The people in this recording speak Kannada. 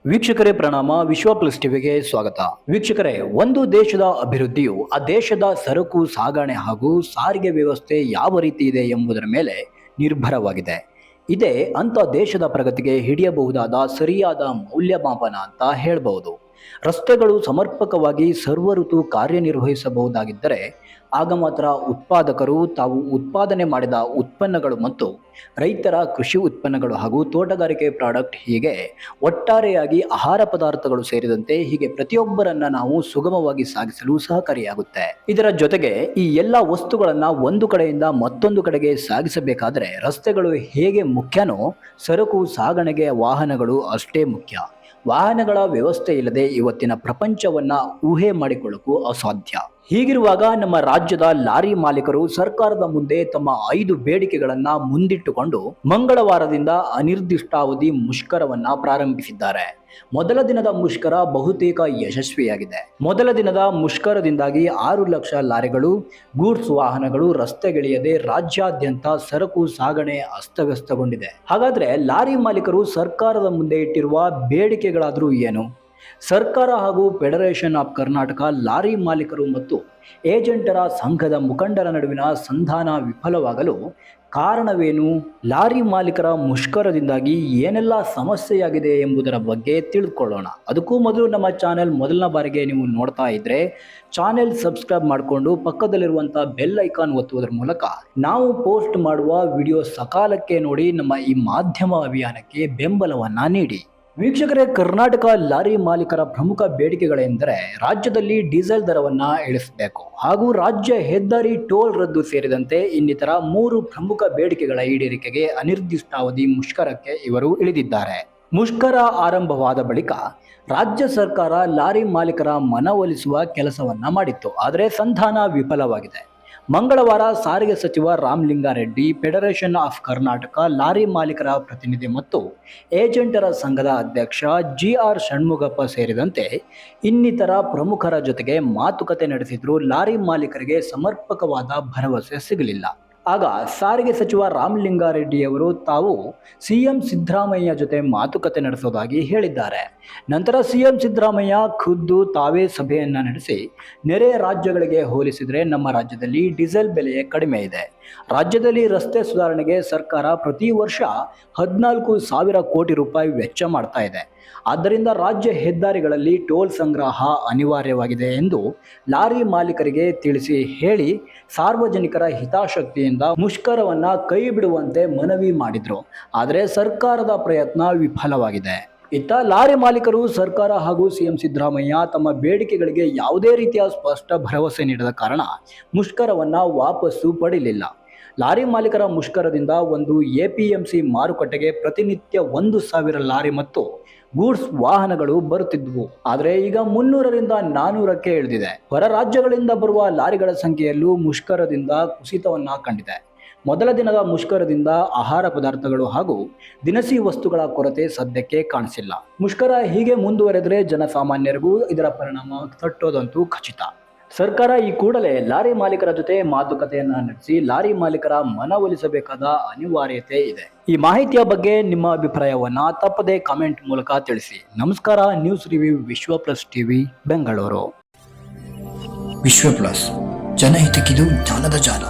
ವೀಕ್ಷಕರೇ ಪ್ರಣಾಮ. ವಿಶ್ವ ಪ್ಲಸ್ ಟಿವಿಗೆ ಸ್ವಾಗತ. ವೀಕ್ಷಕರೇ, ಒಂದು ದೇಶದ ಅಭಿವೃದ್ಧಿಯು ಆ ದೇಶದ ಸರಕು ಸಾಗಣೆ ಹಾಗೂ ಸಾರಿಗೆ ವ್ಯವಸ್ಥೆ ಯಾವ ರೀತಿ ಇದೆ ಎಂಬುದರ ಮೇಲೆ ನಿರ್ಭರವಾಗಿದೆ. ಇದೇ ಅಂತ ದೇಶದ ಪ್ರಗತಿಗೆ ಹಿಡಿಯಬಹುದಾದ ಸರಿಯಾದ ಮೌಲ್ಯಮಾಪನ ಅಂತ ಹೇಳಬಹುದು. ರಸ್ತೆಗಳು ಸಮರ್ಪಕವಾಗಿ ಸರ್ವ ಋತು ಕಾರ್ಯನಿರ್ವಹಿಸಬಹುದಾಗಿದ್ದರೆ ಆಗ ಮಾತ್ರ ಉತ್ಪಾದಕರು ತಾವು ಉತ್ಪಾದನೆ ಮಾಡಿದ ಉತ್ಪನ್ನಗಳು ಮತ್ತು ರೈತರ ಕೃಷಿ ಉತ್ಪನ್ನಗಳು ಹಾಗೂ ತೋಟಗಾರಿಕೆ ಪ್ರಾಡಕ್ಟ್ ಹೀಗೆ ಒಟ್ಟಾರೆಯಾಗಿ ಆಹಾರ ಪದಾರ್ಥಗಳು ಸೇರಿದಂತೆ ಹೀಗೆ ಪ್ರತಿಯೊಬ್ಬರನ್ನ ನಾವು ಸುಗಮವಾಗಿ ಸಾಗಿಸಲು ಸಹಕಾರಿಯಾಗುತ್ತೆ. ಇದರ ಜೊತೆಗೆ ಈ ಎಲ್ಲ ವಸ್ತುಗಳನ್ನ ಒಂದು ಕಡೆಯಿಂದ ಮತ್ತೊಂದು ಕಡೆಗೆ ಸಾಗಿಸಬೇಕಾದ್ರೆ ರಸ್ತೆಗಳು ಹೇಗೆ ಮುಖ್ಯನೋ ಸರಕು ಸಾಗಣೆಗೆ ವಾಹನಗಳು ಅಷ್ಟೇ ಮುಖ್ಯ. ವಾಹನಗಳ ವ್ಯವಸ್ಥೆ ಇಲ್ಲದೆ ಇವತ್ತಿನ ಪ್ರಪಂಚವನ್ನ ಊಹೆ ಮಾಡಿಕೊಳ್ಳಕ್ಕೂ ಅಸಾಧ್ಯ. ಹೀಗಿರುವಾಗ ನಮ್ಮ ರಾಜ್ಯದ ಲಾರಿ ಮಾಲೀಕರು ಸರ್ಕಾರದ ಮುಂದೆ ತಮ್ಮ 5 ಬೇಡಿಕೆಗಳನ್ನ ಮುಂದಿಟ್ಟುಕೊಂಡು ಮಂಗಳವಾರದಿಂದ ಅನಿರ್ದಿಷ್ಟಾವಧಿ ಮುಷ್ಕರವನ್ನ ಪ್ರಾರಂಭಿಸಿದ್ದಾರೆ. ಮೊದಲ ದಿನದ ಮುಷ್ಕರ ಬಹುತೇಕ ಯಶಸ್ವಿಯಾಗಿದೆ. ಮೊದಲ ದಿನದ ಮುಷ್ಕರದಿಂದಾಗಿ 6 ಲಕ್ಷ ಲಾರಿಗಳು, ಗೂಡ್ಸ್ ವಾಹನಗಳು ರಸ್ತೆಗಿಳಿಯದೆ ರಾಜ್ಯಾದ್ಯಂತ ಸರಕು ಸಾಗಣೆ ಅಸ್ತವ್ಯಸ್ತಗೊಂಡಿದೆ. ಹಾಗಾದ್ರೆ ಲಾರಿ ಮಾಲೀಕರು ಸರ್ಕಾರದ ಮುಂದೆ ಇಟ್ಟಿರುವ ಬೇಡಿಕೆಗಳಾದರೂ ಏನು? ಸರ್ಕಾರ ಹಾಗೂ ಫೆಡರೇಷನ್ ಆಫ್ ಕರ್ನಾಟಕ ಲಾರಿ ಮಾಲೀಕರು ಮತ್ತು ಏಜೆಂಟರ ಸಂಘದ ಮುಖಂಡರ ನಡುವಿನ ಸಂಧಾನ ವಿಫಲವಾಗಲು ಕಾರಣವೇನು? ಲಾರಿ ಮಾಲೀಕರ ಮುಷ್ಕರದಿಂದಾಗಿ ಏನೆಲ್ಲ ಸಮಸ್ಯೆಯಾಗಿದೆ ಎಂಬುದರ ಬಗ್ಗೆ ತಿಳಿದುಕೊಳ್ಳೋಣ. ಅದಕ್ಕೂ ಮೊದಲು ನಮ್ಮ ಚಾನೆಲ್ ಮೊದಲನೇ ಬಾರಿಗೆ ನೀವು ನೋಡ್ತಾ ಇದ್ರೆ ಚಾನೆಲ್ ಸಬ್ಸ್ಕ್ರೈಬ್ ಮಾಡಿಕೊಂಡು ಪಕ್ಕದಲ್ಲಿರುವಂಥ ಬೆಲ್ ಐಕಾನ್ ಒತ್ತುವುದರ ಮೂಲಕ ನಾವು ಪೋಸ್ಟ್ ಮಾಡುವ ವಿಡಿಯೋ ಸಕಾಲಕ್ಕೆ ನೋಡಿ ನಮ್ಮ ಈ ಮಾಧ್ಯಮ ಅಭಿಯಾನಕ್ಕೆ ಬೆಂಬಲವನ್ನ ನೀಡಿ. ವೀಕ್ಷಕರೇ, ಕರ್ನಾಟಕ ಲಾರಿ ಮಾಲೀಕರ ಪ್ರಮುಖ ಬೇಡಿಕೆಗಳೆಂದರೆ ರಾಜ್ಯದಲ್ಲಿ ಡೀಸೆಲ್ ದರವನ್ನ ಇಳಿಸಬೇಕು ಹಾಗೂ ರಾಜ್ಯ ಹೆದ್ದಾರಿ ಟೋಲ್ ರದ್ದು ಸೇರಿದಂತೆ ಇನ್ನಿತರ 3 ಪ್ರಮುಖ ಬೇಡಿಕೆಗಳ ಈಡೇರಿಕೆಗೆ ಅನಿರ್ದಿಷ್ಟಾವಧಿ ಮುಷ್ಕರಕ್ಕೆ ಇವರು ಇಳಿದಿದ್ದಾರೆ. ಮುಷ್ಕರ ಆರಂಭವಾದ ಬಳಿಕ ರಾಜ್ಯ ಸರ್ಕಾರ ಲಾರಿ ಮಾಲೀಕರ ಮನವೊಲಿಸುವ ಕೆಲಸವನ್ನ ಮಾಡಿತ್ತು. ಆದರೆ ಸಂಧಾನ ವಿಫಲವಾಗಿದೆ. ಮಂಗಳವಾರ ಸಾರಿಗೆ ಸಚಿವ Ramalinga Reddy, federation of Karnataka lorry ಮಾಲೀಕರ ಪ್ರತಿನಿಧಿ ಮತ್ತು ಏಜೆಂಟರ ಸಂಘದ ಅಧ್ಯಕ್ಷ GR ಷಣ್ಮುಗಪ್ಪ ಸೇರಿದಂತೆ ಇನ್ನಿತರ ಪ್ರಮುಖರ ಜೊತೆಗೆ ಮಾತುಕತೆ ನಡೆಸಿದ್ರು. ಲಾರಿ ಮಾಲೀಕರಿಗೆ ಸಮರ್ಪಕವಾದ ಭರವಸೆ ಸಿಗಲಿಲ್ಲ. ಆಗ ಸಾರಿಗೆ ಸಚಿವ ರಾಮಲಿಂಗಾರೆಡ್ಡಿಯವರು ತಾವು CM ಸಿದ್ದರಾಮಯ್ಯ ಜೊತೆ ಮಾತುಕತೆ ನಡೆಸೋದಾಗಿ ಹೇಳಿದ್ದಾರೆ. ನಂತರ CM ಸಿದ್ದರಾಮಯ್ಯ ಖುದ್ದು ತಾವೇ ಸಭೆಯನ್ನ ನಡೆಸಿ ನೆರೆ ರಾಜ್ಯಗಳಿಗೆ ಹೋಲಿಸಿದರೆ ನಮ್ಮ ರಾಜ್ಯದಲ್ಲಿ ಡೀಸೆಲ್ ಬೆಲೆ ಕಡಿಮೆ ಇದೆ. ರಾಜ್ಯದಲ್ಲಿ ರಸ್ತೆ ಸುಧಾರಣೆಗೆ ಸರ್ಕಾರ ಪ್ರತಿ ವರ್ಷ 14,000 ಕೋಟಿ ರೂಪಾಯಿ ವೆಚ್ಚ ಮಾಡ್ತಾ ಇದೆ. ಆದ್ದರಿಂದ ರಾಜ್ಯ ಹೆದ್ದಾರಿಗಳಲ್ಲಿ ಟೋಲ್ ಸಂಗ್ರಹ ಅನಿವಾರ್ಯವಾಗಿದೆ ಎಂದು ಲಾರಿ ಮಾಲೀಕರಿಗೆ ತಿಳಿಸಿ ಹೇಳಿ ಸಾರ್ವಜನಿಕರ ಹಿತಾಸಕ್ತಿಯಿಂದ ಮುಷ್ಕರವನ್ನ ಕೈ ಬಿಡುವಂತೆ ಮನವಿ ಮಾಡಿದ್ರು. ಆದರೆ ಸರ್ಕಾರದ ಪ್ರಯತ್ನ ವಿಫಲವಾಗಿದೆ. ಇತ್ತ ಲಾರಿ ಮಾಲೀಕರು ಸರ್ಕಾರ ಹಾಗೂ CM ಸಿದ್ದರಾಮಯ್ಯ ತಮ್ಮ ಬೇಡಿಕೆಗಳಿಗೆ ಯಾವುದೇ ರೀತಿಯ ಸ್ಪಷ್ಟ ಭರವಸೆ ನೀಡದ ಕಾರಣ ಮುಷ್ಕರವನ್ನ ವಾಪಸ್ಸು ಪಡೆಯಲಿಲ್ಲ. ಲಾರಿ ಮಾಲೀಕರ ಮುಷ್ಕರದಿಂದ ಒಂದು APMC ಮಾರುಕಟ್ಟೆಗೆ ಪ್ರತಿನಿತ್ಯ 1,000 ಲಾರಿ ಮತ್ತು ಗೂಡ್ಸ್ ವಾಹನಗಳು ಬರುತ್ತಿದ್ವು. ಆದರೆ ಈಗ 300ರಿಂದ 400ಕ್ಕೆ ಇಳಿದಿದೆ. ಹೊರ ರಾಜ್ಯಗಳಿಂದ ಬರುವ ಲಾರಿಗಳ ಸಂಖ್ಯೆಯಲ್ಲೂ ಮುಷ್ಕರದಿಂದ ಕುಸಿತವನ್ನ ಕಂಡಿದೆ. ಮೊದಲ ದಿನದ ಮುಷ್ಕರದಿಂದ ಆಹಾರ ಪದಾರ್ಥಗಳು ಹಾಗೂ ದಿನಸಿ ವಸ್ತುಗಳ ಕೊರತೆ ಸದ್ಯಕ್ಕೆ ಕಾಣಿಸಿಲ್ಲ. ಮುಷ್ಕರ ಹೀಗೆ ಮುಂದುವರೆದರೆ ಜನಸಾಮಾನ್ಯರಿಗೂ ಇದರ ಪರಿಣಾಮ ತಟ್ಟೋದಂತೂ ಖಚಿತ. ಸರ್ಕಾರ ಈ ಕೂಡಲೇ ಲಾರಿ ಮಾಲೀಕರ ಜೊತೆ ಮಾತುಕತೆಯನ್ನ ನಡೆಸಿ ಲಾರಿ ಮಾಲೀಕರ ಮನವೊಲಿಸಬೇಕಾದ ಅನಿವಾರ್ಯತೆ ಇದೆ. ಈ ಮಾಹಿತಿಯ ಬಗ್ಗೆ ನಿಮ್ಮ ಅಭಿಪ್ರಾಯವನ್ನ ತಪ್ಪದೆ ಕಾಮೆಂಟ್ ಮೂಲಕ ತಿಳಿಸಿ. ನಮಸ್ಕಾರ. ನ್ಯೂಸ್ ರಿವ್ಯೂ ವಿಶ್ವ ಪ್ಲಸ್ ಟಿವಿ, ಬೆಂಗಳೂರು. ವಿಶ್ವ ಪ್ಲಸ್, ಜನಹಿತಕ್ಕಿದು ಜ್ಞಾನದ ಜಾಲ.